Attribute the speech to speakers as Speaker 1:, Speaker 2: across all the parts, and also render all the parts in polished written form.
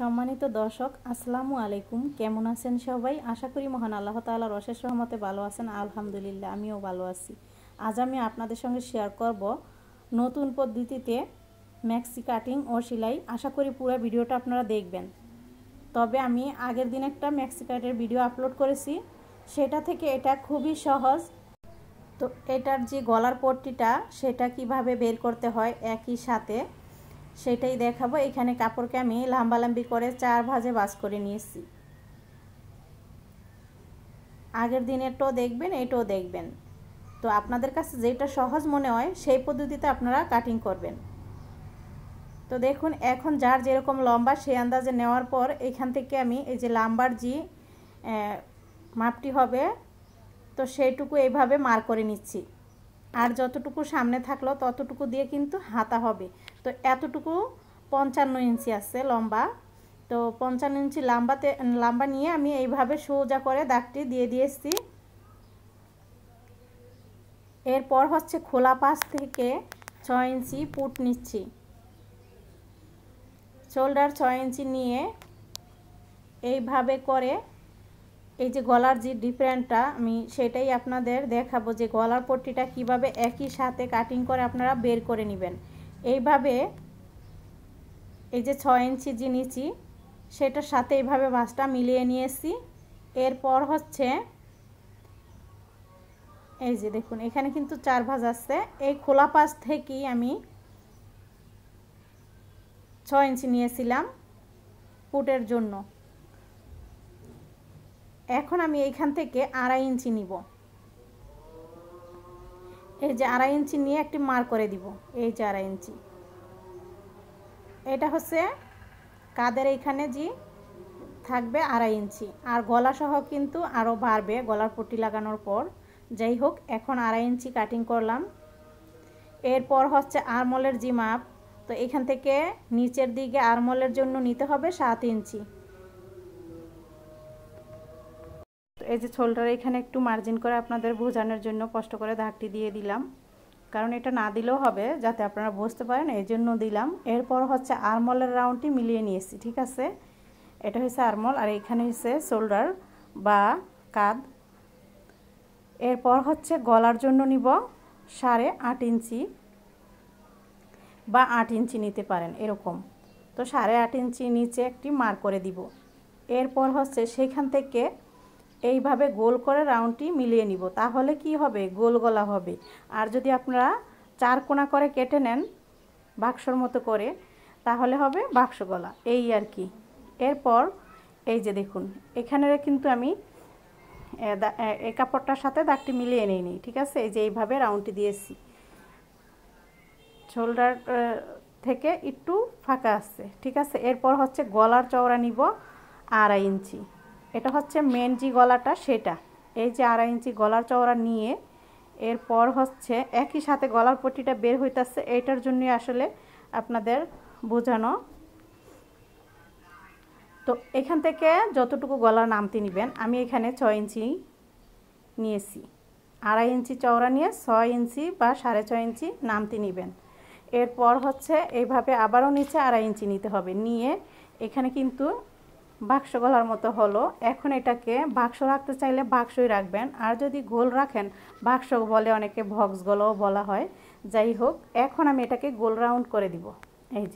Speaker 1: সম্মানিত দর্শক আসসালামু আলাইকুম, কেমন আছেন সবাই? আশা করি মহান আল্লাহ তাআলার অশেষ রহমতে ভালো আছেন। আলহামদুলিল্লাহ, আমিও ভালো আছি। আজ আমি আপনাদের সঙ্গে শেয়ার করব নতুন পদ্ধতিতে ম্যাক্সি কাটিং ও সেলাই। আশা করি পুরো ভিডিওটা আপনারা দেখবেন। তবে আমি আগের দিন একটা ম্যাক্সি কাটের ভিডিও আপলোড করেছি, সেটা থেকে এটা খুবই সহজ। তো এটার যে গলার পট্টিটা সেটা কিভাবে বের করতে হয় একই সাথে সেটাই দেখাবো। এখানে কাপড়কে আমি লম্বালম্বি করে 4 ভাঁজে ভাঁজ করে নিয়েছি। আগের দিনেরটাও দেখবেন, এটাও দেখবেন। তো আপনাদের কাছে যেটা সহজ মনে হয় সেই পদ্ধতিতে আপনারা কাটিং করবেন। তো দেখুন, এখন যার যেরকম লম্বা সেই আন্দাজে নেওয়ার পর এখান থেকে আমি এই যে লাম্বার যে মাপটি হবে তো সেইটুকু এইভাবে মার করে নিচ্ছি। আর যতটুকু সামনে থাকলো ততটুকু দিয়ে কিন্তু হাতা হবে। তো এতটুকু 55 ইঞ্চি আছে লম্বা। তো 55 ইঞ্চি লম্বা নিয়ে আমি এইভাবে সোজা করে দাগটি দিয়ে দিয়েছি। এরপর হচ্ছে খোলা পাশ থেকে 6 ইঞ্চি পুট নিচ্ছি। শোল্ডার 6 ইঞ্চি নিয়ে এইভাবে করে এই যে গলার যে ডিফারেন্টটা আমি সেটাই আপনাদের দেখাবো, যে গলার পট্টিটা কিভাবে একই সাথে কাটিং করে আপনারা বের করে নেবেন। এইভাবে এই যে 6 ইঞ্চি যে নিচি সেটার সাথে এইভাবে ভাঁজটা মিলিয়ে নিয়েছি। এরপর হচ্ছে এই যে দেখুন, এখানে কিন্তু 4 ভাঁজ আছে। এই খোলা পাশ থেকেই আমি 6 ইঞ্চি নিয়েছিলাম পুটের জন্য। এখন আমি এইখান থেকে 2.5 ইঞ্চি নিব। এই যে 2.5 ইঞ্চি নিয়ে একটি মার্ক করে দিব। এই যে 2.5 ইঞ্চি, এটা হচ্ছে কাদের এইখানে যে থাকবে 2.5 ইঞ্চি। আর গলা সহ কিন্তু আরও বাড়বে গলার পট্টি লাগানোর পর। যাই হোক, এখন 2.5 ইঞ্চি কাটিং করলাম। এরপর হচ্ছে আরমলের যে মাপ, তো এখান থেকে নিচের দিকে আরমলের জন্য নিতে হবে 7 ইঞ্চি। এই যে শোল্ডার এখানে একটু মার্জিন করে আপনাদের বোঝানোর জন্য কষ্ট করে দাগটি দিয়ে দিলাম, কারণ এটা না দিলেও হবে, যাতে আপনারা বুঝতে পারেন এই জন্য দিলাম। এরপর হচ্ছে আরমলের রাউন্ডটি মিলিয়ে নিয়েছি। ঠিক আছে, এটা হচ্ছে আরমল আর এখানে হচ্ছে শোল্ডার বা কাঁধ। এরপর হচ্ছে গলার জন্য নিব 8.5 ইঞ্চি বা 8 ইঞ্চি নিতে পারেন এরকম। তো 8.5 ইঞ্চি নিচে একটি মার্ক করে দিব। এরপর হচ্ছে সেখান থেকে এইভাবে গোল করে রাউন্ডটি মিলিয়ে নিব, তাহলে কি হবে, গোল গলা হবে। আর যদি আপনারা 4 কোণা করে কেটে নেন বাক্সর মতো করে, তাহলে হবে বাক্স গলা, এই আর কি। এরপর এই যে দেখুন, এখানে কিন্তু আমি এই কাপড়টার সাথে দাগটি মিলিয়ে নিই। ঠিক আছে, এই যে এইভাবে রাউন্ডটি দিয়েছি। শোল্ডার থেকে একটু ফাঁকা আছে। ঠিক আছে, এরপর হচ্ছে গলার চওড়া নিব 2.5 ইঞ্চি। এটা হচ্ছে মেন যে গলাটা সেটা। এই যে 2.5 ইঞ্চি গলার চওড়া নিয়ে এরপর হচ্ছে একই সাথে গলার পট্টিটা বের হইতেছে, এইটার জন্যই আসলে আপনাদের বোঝানো। তো এখান থেকে যতটুকু গলা নামতে নেবেন, আমি এখানে 6 ইঞ্চি নিয়েছি। 2.5 ইঞ্চি চওড়া নিয়ে 6 ইঞ্চি বা 6.5 ইঞ্চি নামতে নেবেন। এরপর হচ্ছে এইভাবে আবারও নিচে 2.5 ইঞ্চি নিতে হবে। নিয়ে এখানে কিন্তু বাক্স গলার মতো হলো। এখন এটাকে বাক্স রাখতে চাইলে বাক্সই রাখবেন, আর যদি গোল রাখেন, বাক্স বলে অনেকে, বক্স গলাও বলা হয়। যাই হোক, এখন আমি এটাকে গোল রাউন্ড করে দিব। এই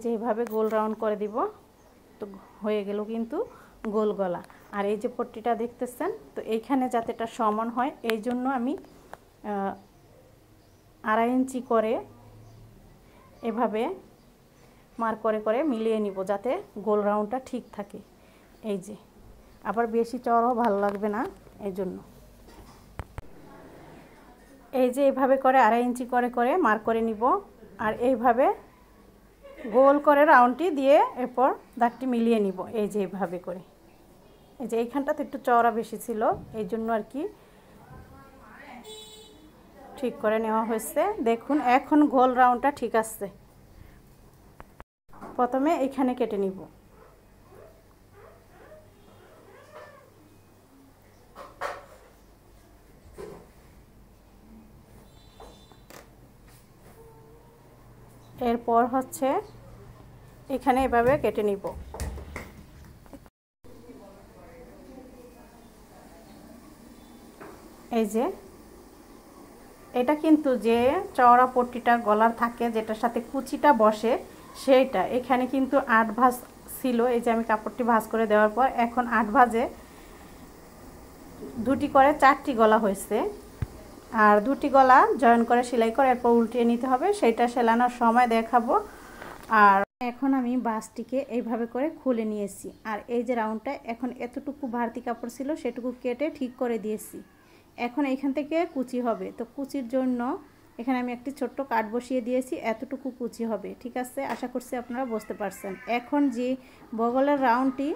Speaker 1: যে এইভাবে গোল রাউন্ড করে দিব। তো হয়ে গেল কিন্তু গোল গলা। আর এই যে পট্টিটা দেখতেছেন, তো এইখানে যাতে এটা সমান হয় এই জন্য আমি 2.5 ইঞ্চি করে এভাবে মার্ক করে করে মিলিয়ে নিব, যাতে গোল রাউন্ডটা ঠিক থাকে। এই যে আবার বেশি চওড়াও ভালো লাগবে না, এই জন্য এই যে এইভাবে করে 2.5 ইঞ্চি করে করে মার্ক করে নিব। আর এইভাবে গোল করে রাউন্ডটি দিয়ে এরপর দাগটি মিলিয়ে নিব। এই যে এইভাবে করে, এই যে এইখানটাতে একটু চওড়া বেশি ছিল, এই জন্য আর কি ঠিক করে নেওয়া হয়েছে। দেখুন, এখন গোল রাউন্ডটা ঠিক আছে। প্রথমে এইখানে কেটে নিব। এরপর হচ্ছে এখানে এভাবে কেটে নিব। এই যে এটা কিন্তু যে চওড়া পট্টিটা গলার থাকে, যেটার সাথে কুচিটা বসে, সেইটা এখানে কিন্তু 8 ভাঁজ ছিল। এই যে আমি কাপড়টি ভাঁজ করে দেওয়ার পর এখন 8 ভাঁজে দুটি করে 4টি গলা হয়েছে। আর দুটি গলা জয়েন করে সেলাই করে এরপর উল্টিয়ে নিতে হবে, সেটা সেলানোর সময় দেখাবো। আর এখন আমি বাসটিকে এইভাবে করে খুলে নিয়েছি। আর এই যে রাউন্ডটা এখন এতটুকু বাড়তি কাপড় ছিল সেটুকু কেটে ঠিক করে দিয়েছি। এখন এইখান থেকে কুচি হবে, তো কুচির জন্য এখানে আমি একটি ছোট্ট কাট বসিয়ে দিয়েছি, এতটুকু কুচি হবে। ঠিক আছে, আশা করছি আপনারা বুঝতে পারছেন। এখন যে বগলের রাউন্ডটি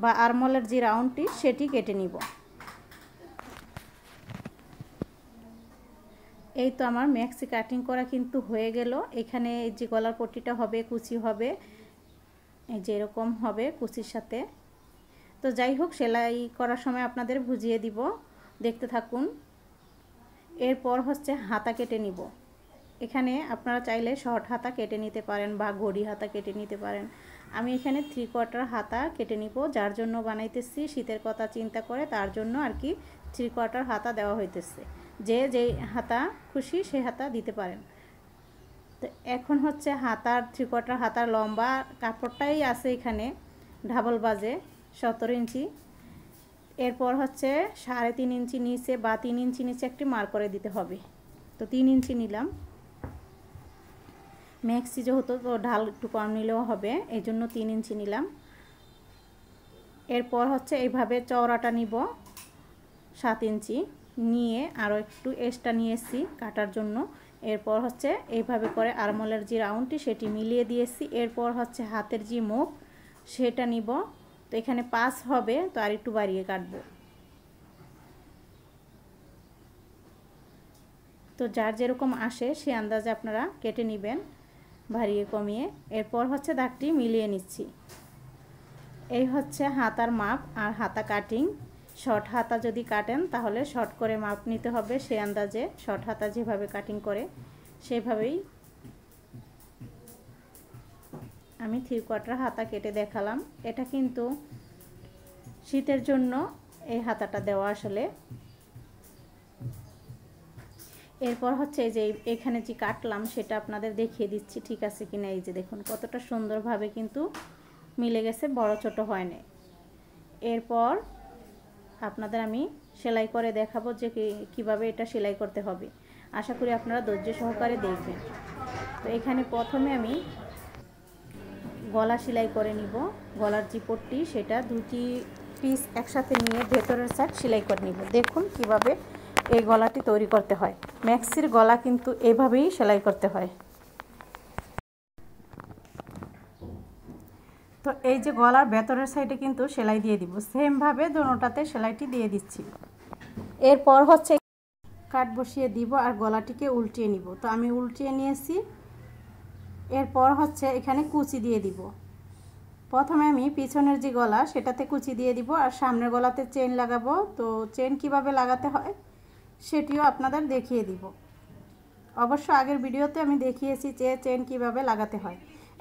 Speaker 1: বা আরমলের যে রাউন্ডটি সেটি কেটে নিব। এই তো আমার ম্যাক্সি কাটিং করা কিন্তু হয়ে গেল। এখানে এই যে গলার পট্টিটা হবে, কুচি হবে, এই যে এরকম হবে কুচির সাথে। তো যাই হোক, সেলাই করার সময় আপনাদের বুঝিয়ে দিব, দেখতে থাকুন। এরপর হচ্ছে হাতা কেটে নিব। এখানে আপনারা চাইলে শর্ট হাতা কেটে নিতে পারেন বা ঘড়ি হাতা কেটে নিতে পারেন। আমি এখানে 3/4 হাতা কেটে নিব, যার জন্য বানাইতেছি শীতের কথা চিন্তা করে, তার জন্য আর কি 3/4 হাতা দেওয়া হইতেছে। যে যেই হাতা খুশি সেই হাতা দিতে পারেন। তো এখন হচ্ছে হাতার 3/4 হাতার লম্বা কাপড়টাই আছে এখানে ডাবল বাজে 17 ইঞ্চি। এরপর হচ্ছে 3.5 ইঞ্চি নিচে বা 3 ইঞ্চি নিচে একটি মার্ক করে দিতে হবে। তো 3 ইঞ্চি নিলাম। ম্যাক্সি যেহেতু তো ঢাল একটু কম নিলেও হবে, এই জন্য 3 ইঞ্চি নিলাম। এরপর হচ্ছে এইভাবে চওড়াটা নিব 7 ইঞ্চি, নিয়ে আরও একটু এক্সট্রা নিয়েছি কাটার জন্য। এরপর হচ্ছে এইভাবে করে আরমলের যে রাউন্ডটি সেটি মিলিয়ে দিয়েছি। এরপর হচ্ছে হাতের যে মুখ সেটা নিব। তো এখানে 5 হবে, তো আর একটু বাড়িয়ে কাটবো। তো যার যেরকম আসে সে আন্দাজে আপনারা কেটে নেবেন, বাড়িয়ে কমিয়ে। এরপর হচ্ছে দাগটি মিলিয়ে নিচ্ছি। এই হচ্ছে হাতার মাপ আর হাতা কাটিং। শর্ট হাতা যদি কাটেন তাহলে শর্ট করে মাপ নিতে হবে, সে আন্দাজে শর্ট হাতা যেভাবে কাটিং করে সেভাবেই আমি 3/4 হাতা কেটে দেখালাম। এটা কিন্তু শীতের জন্য এই হাতাটা দেওয়া আসলে। এরপর হচ্ছে এই যে এখানে যে কাটলাম সেটা আপনাদের দেখিয়ে দিচ্ছি ঠিক আছে কিনা। এই যে দেখুন কতটা সুন্দরভাবে কিন্তু মিলে গেছে, বড় ছোট হয় না। এরপর আপনাদের আমি সেলাই করে দেখাবো যে কিভাবে এটা সেলাই করতে হবে। আশা করি আপনারা ধৈর্য সহকারে দেখবেন। তো এখানে প্রথমে আমি গলা সেলাই করে নিব। গলার যে পট্টি সেটা দুটি পিস একসাথে নিয়ে ভেতরের সাইড সেলাই করে নিব। দেখুন কিভাবে এই গলাটি তৈরি করতে হয়। ম্যাক্সির গলা কিন্তু এভাবেই সেলাই করতে হয়। তো এই যে গলার ভেতরের সাইডে কিন্তু সেলাই দিয়ে দিব, সেমভাবে দোনোটাতে সেলাইটি দিয়ে দিচ্ছি। এরপর হচ্ছে কাট বসিয়ে দিব আর গলাটিকে উল্টিয়ে নিব। তো আমি উল্টিয়ে নিয়েছি। এরপর হচ্ছে এখানে কুচি দিয়ে দিব। প্রথমে আমি পিছনের যে গলা সেটাতে কুচি দিয়ে দিব আর সামনের গলাতে চেন লাগাবো। তো চেন কিভাবে লাগাতে হয় সেটিও আপনাদের দেখিয়ে দিব। অবশ্য আগের ভিডিওতে আমি দেখিয়েছি যে চেন কিভাবে লাগাতে হয়।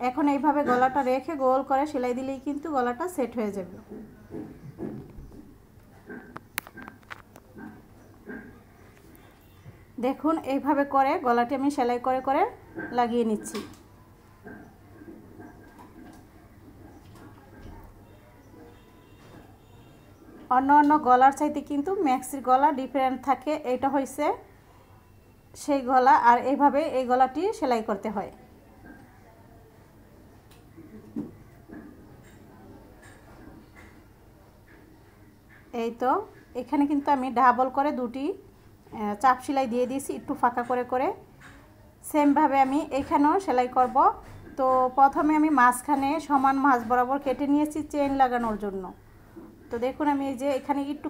Speaker 1: এখন এইভাবে গলাটা রেখে গোল করে সেলাই দিলেই কিন্তু গলাটা সেট হয়ে যাবে। দেখুন এইভাবে করে গলাটি আমি সেলাই করে করে লাগিয়ে নিচ্ছি। অন্য অন্য গলার চাইতে কিন্তু ম্যাক্সির গলা ডিফারেন্ট থাকে। এটা হয়েছে সেই গলা, আর এইভাবে এই গলাটি সেলাই করতে হয়। এই তো এখানে কিন্তু আমি ডাবল করে দুটি চাপ সেলাই দিয়ে দিয়েছি, একটু ফাঁকা করে করে। সেমভাবে আমি এখানেও সেলাই করব। তো প্রথমে আমি মাঝখানে সমান মাঝ বরাবর কেটে নিয়েছি চেন লাগানোর জন্য। তো দেখুন আমি এই যে এখানে একটু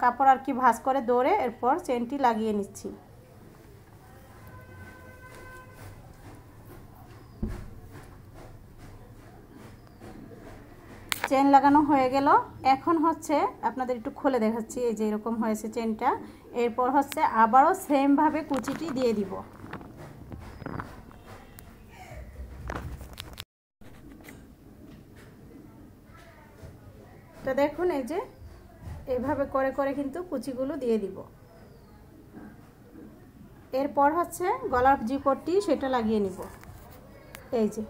Speaker 1: কাপড় আর কি ভাঁজ করে দৌড়ে এরপর চেনটি লাগিয়ে নিচ্ছি। চেন লাগানো হয়ে গেল। এখন হচ্ছে আপনাদের একটু খুলে দেখাচ্ছি। এই যে এরকম হয়েছে চেনটা। এরপর হচ্ছে আবারও সেমভাবে কুচিটি দিয়ে দিব। তো দেখুন এই যে এইভাবে করে করে কিন্তু কুচিগুলো দিয়ে দিব। এরপর হচ্ছে গলার যে পট্টি সেটা লাগিয়ে নিব। এই যে